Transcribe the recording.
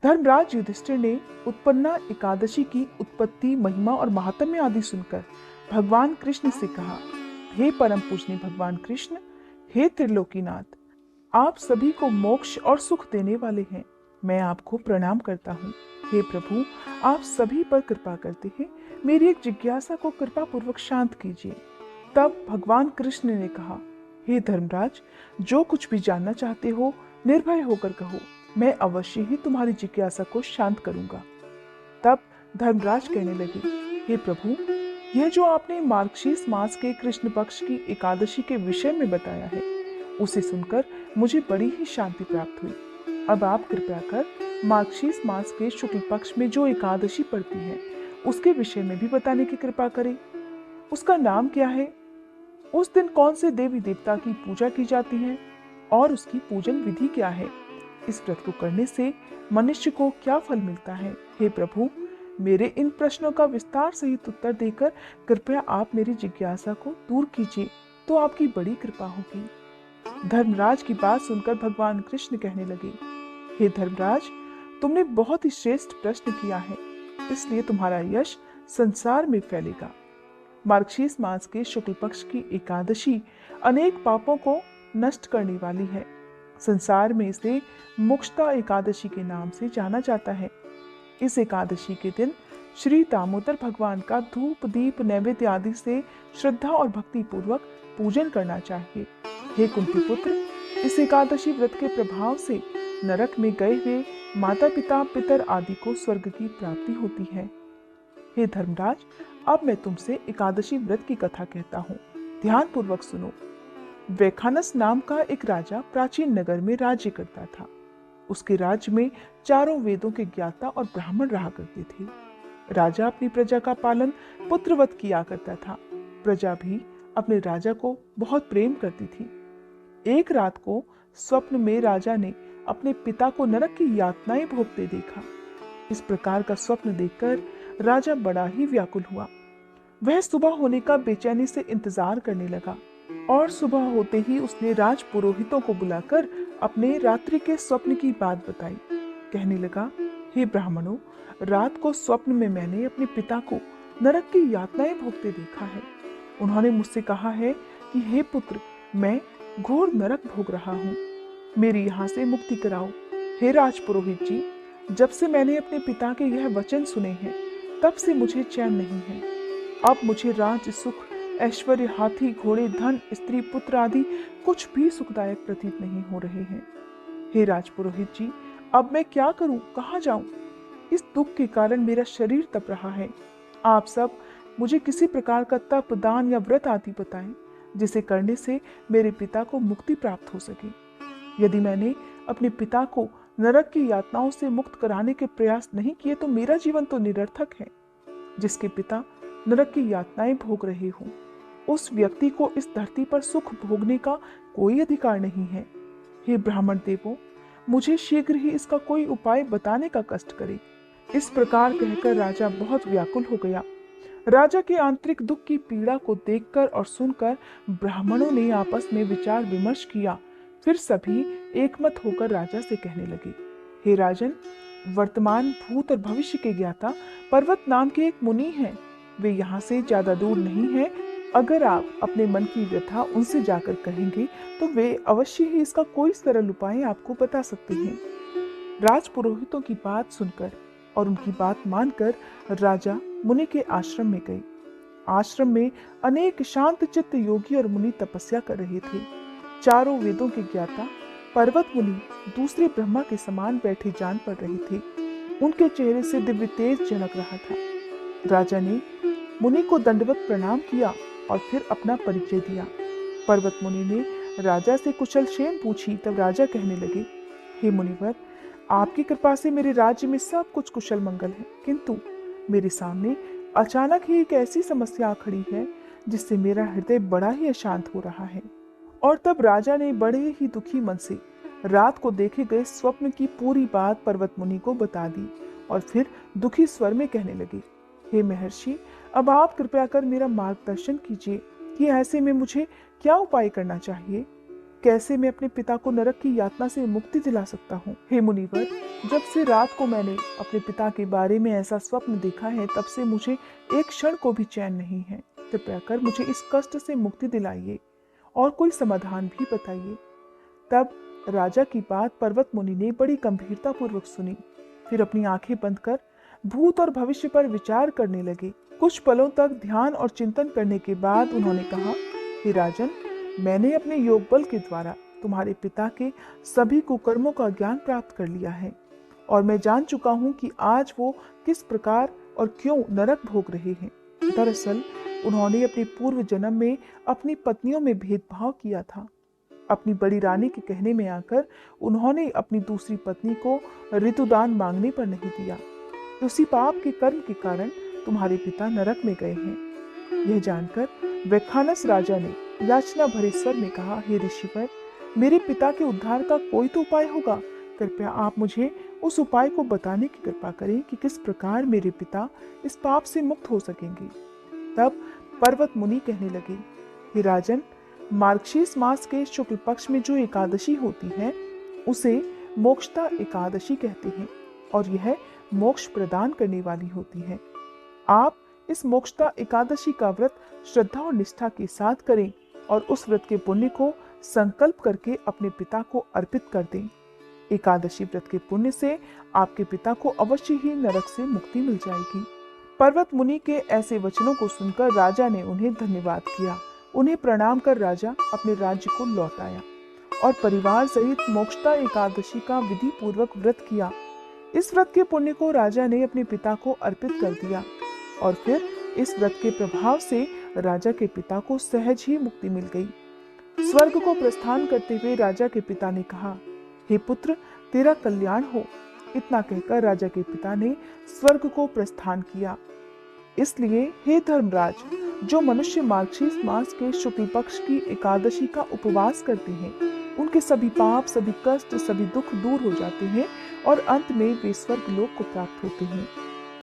धर्मराज युधिष्ठिर ने उत्पन्ना एकादशी की उत्पत्ति, महिमा और महात्म्य आदि सुनकर भगवान कृष्ण से कहा, हे परम पूजनीय भगवान कृष्ण, हे त्रिलोकीनाथ, आप सभी को मोक्ष और सुख देने वाले हैं। मैं आपको प्रणाम करता हूँ। हे प्रभु, आप सभी पर कृपा करते हैं। मेरी एक जिज्ञासा को कृपा पूर्वक शांत कीजिए। तब भगवान कृष्ण ने कहा, हे धर्मराज, जो कुछ भी जानना चाहते हो निर्भय होकर कहो, मैं अवश्य ही तुम्हारी जिज्ञासा को शांत करूंगा। तब धर्मराज कहने लगे, हे प्रभु, यह जो आपने मार्गशीर्ष मास के कृष्ण पक्ष की एकादशी के विषय में बताया है, उसे सुनकर मुझे बड़ी ही शांति प्राप्त हुई। अब आप कृपया कर मार्गशीर्ष मास के शुक्ल पक्ष में जो एकादशी पड़ती है, उसके विषय में भी बताने की कृपा करें। उसका नाम क्या है? उस दिन कौन से देवी देवता की पूजा की जाती है और उसकी पूजन विधि क्या है? इस व्रत को करने से मनुष्य को क्या फल मिलता है? हे प्रभु, मेरे इन प्रश्नों का विस्तार सहित उत्तर देकर कृपया आप मेरी जिज्ञासा को दूर कीजिए, तो आपकी बड़ी कृपा होगी। धर्मराज की बात सुनकर भगवान कृष्ण कहने लगे, हे धर्मराज, तुमने बहुत ही श्रेष्ठ प्रश्न किया है, इसलिए तुम्हारा यश संसार में फैलेगा। मार्गशीर्ष मास के शुक्ल पक्ष की एकादशी अनेक पापों को नष्ट करने वाली है। संसार में इसे मोक्षदा एकादशी के नाम से जाना जाता है। इस एकादशी के दिन श्री दामोदर भगवान का धूप दीप नैवेद्य आदि से श्रद्धा और भक्ति पूर्वक पूजन करना चाहिए। हे कुंती पुत्र, इस एकादशी व्रत के प्रभाव से नरक में गए हुए माता पिता पितर आदि को स्वर्ग की प्राप्ति होती है। हे धर्मराज, अब मैं तुमसे एकादशी व्रत की कथा कहता हूँ, ध्यान पूर्वक सुनो। वैखानस नाम का एक राजा प्राचीन नगर में राज्य करता था। उसके राज्य में चारों वेदों के ज्ञाता और ब्राह्मण रहा करते थे। राजा अपनी प्रजा का पालन पुत्रवत किया करता था। प्रजा भी अपने राजा को बहुत प्रेम करती थी। एक रात को स्वप्न में राजा ने अपने पिता को नरक की यातनाएं भोगते देखा। इस प्रकार का स्वप्न देखकर राजा बड़ा ही व्याकुल हुआ। वह सुबह होने का बेचैनी से इंतजार करने लगा और सुबह होते ही उसने राज पुरोहितों को बुलाकर अपने रात्रि के स्वप्न की बात बताई। कहने लगा, हे ब्राह्मणों, रात को स्वप्न में मैंने अपने पिता को नरक की यातनाएं भोगते देखा है। उन्होंने मुझसे कहा है कि हे पुत्र, मैं घोर नरक भोग रहा हूँ, मेरी यहाँ से मुक्ति कराओ। हे राज पुरोहित जी, जब से मैंने अपने पिता के यह वचन सुने हैं, तब से मुझे चैन नहीं है। अब मुझे राज सुख, ऐश्वर्य, हाथी घोड़े, धन, स्त्री पुत्र आदि कुछ भी सुखदायक प्रतीत नहीं हो रहे हैं। हे राजपुरोहित जी, अब मैं क्या करूं, कहां जाऊं? इस दुख के कारण मेरा शरीर तप रहा है। आप सब मुझे किसी प्रकार का तप, दान या व्रत आदि बताएं, जिसे करने से मेरे पिता को मुक्ति प्राप्त हो सके। यदि मैंने अपने पिता को नरक की यातनाओं से मुक्त कराने के प्रयास नहीं किए तो मेरा जीवन तो निरर्थक है। जिसके पिता नरक की यातनाएं भोग रहे हों, उस व्यक्ति को इस धरती पर सुख भोगने का कोई अधिकार नहीं है। हे ब्राह्मण देवों, मुझे शीघ्र ही इसका कोई उपाय बताने का कष्ट करें। इस प्रकार कहकर राजा बहुत व्याकुल हो गया। राजा के आंतरिक दुख की पीड़ा को देखकर और सुनकर ब्राह्मणों ने आपस में विचार विमर्श किया। फिर सभी एकमत होकर राजा से कहने लगे, हे राजन, वर्तमान, भूत और भविष्य के ज्ञाता पर्वत नाम के एक मुनि हैं। वे यहाँ से ज्यादा दूर नहीं है। अगर आप अपने मन की व्यथा उनसे जाकर कहेंगे तो वे अवश्य ही इसका कोई सरल उपाय आपको बता सकते हैं। राजपुरोहितों की बात सुनकर और उनकी बात मानकर राजा मुनि के आश्रम में गए। आश्रम में अनेक शांत चित्त योगी और मुनि तपस्या कर रहे थे। चारों वेदों के ज्ञाता पर्वत मुनि दूसरे ब्रह्मा के समान बैठे जान पड़ रहे थे। उनके चेहरे से दिव्य तेज झलक रहा था। राजा ने मुनि को दंडवत प्रणाम किया और फिर अपना परिचय दिया। पर्वत मुनि ने राजा से कुशल क्षेम पूछी। तब राजा कहने लगे, हे मुनिवर, आपकी कृपा से मेरे राज्य में सब कुछ कुशल मंगल है, किंतु मेरे सामने अचानक ही एक ऐसी समस्या खड़ी है जिससे मेरा हृदय बड़ा ही अशांत हो रहा है। और तब राजा ने बड़े ही दुखी मन से रात को देखे गए स्वप्न की पूरी बात पर्वत मुनि को बता दी और फिर दुखी स्वर में कहने लगे, हे महर्षि, अब आप कृपया कर मेरा मार्गदर्शन कीजिए कि ऐसे में मुझे क्या उपाय करना चाहिए। कैसे मैं अपने पिता को नरक की यातना से मुक्ति दिला सकता हूँ। हे मुनिवर, जब से रात को मैंने अपने पिता के बारे में ऐसा स्वप्न देखा है, तब से मुझे एक क्षण को भी चैन नहीं है। कृपया कर मुझे इस कष्ट से मुक्ति दिलाइए और कोई समाधान भी बताइए। तब राजा की बात पर्वत मुनि ने बड़ी गंभीरता पूर्वक सुनी। फिर अपनी आंखें बंद कर भूत और भविष्य पर विचार करने लगे। कुछ पलों तक ध्यान और चिंतन करने के बाद उन्होंने कहा, हे राजन, मैंने अपने योग बल के द्वारा तुम्हारे पिता के सभी कुकर्मों का ज्ञान प्राप्त कर लिया है और मैं जान चुका हूँ कि आज वो किस प्रकार और क्यों नरक भोग रहे हैं। दरअसल उन्होंने अपने पूर्व जन्म में अपनी पत्नियों में भेदभाव किया था। अपनी बड़ी रानी के कहने में आकर उन्होंने अपनी दूसरी पत्नी को ऋतुदान मांगने पर नहीं दिया। उसी पाप के कर्म के कारण तुम्हारे पिता नरक में गए हैं। यह जानकर वैखानस राजा ने याचना भरे स्वर में कहा, हे ऋषिवर, मेरे पिता के उद्धार का कोई तो उपाय होगा। कृपया आप मुझे उस उपाय को बताने की कृपा करें कि किस प्रकार मेरे पिता इस पाप से मुक्त हो सकेंगे। तब पर्वत मुनि कहने लगे, हे राजन, मार्गशीर्ष मास के शुक्ल पक्ष में जो एकादशी होती है उसे मोक्षदा एकादशी कहते हैं और यह मोक्ष प्रदान करने वाली होती है। आप इस मोक्षदा एकादशी का व्रत श्रद्धा और निष्ठा के साथ करें और उस व्रत के पुण्य को संकल्प करके अपने पिता को अर्पित कर दें। एकादशी व्रत के पुण्य से आपके पिता को अवश्य ही नरक से मुक्ति मिल जाएगी। पर्वत मुनि के ऐसे वचनों को सुनकर राजा ने उन्हें धन्यवाद किया। उन्हें प्रणाम कर राजा अपने राज्य को लौट आया और परिवार सहित मोक्षदा एकादशी का विधि पूर्वक व्रत किया। इस व्रत के पुण्य को राजा ने अपने पिता को अर्पित कर दिया और फिर इस व्रत के प्रभाव से राजा के पिता को सहज ही मुक्ति मिल गई। स्वर्ग को प्रस्थान करते हुए राजा के पिता ने कहा, हे पुत्र, तेरा कल्याण हो। इतना कहकर राजा के पिता ने स्वर्ग को प्रस्थान किया। इसलिए हे धर्मराज, जो मनुष्य मार्गशीर्ष मास के शुक्ल पक्ष की एकादशी का उपवास करते हैं, उनके सभी पाप, सभी कष्ट, सभी दुख दूर हो जाते हैं और अंत में वे स्वर्ग लोक को प्राप्त होते हैं।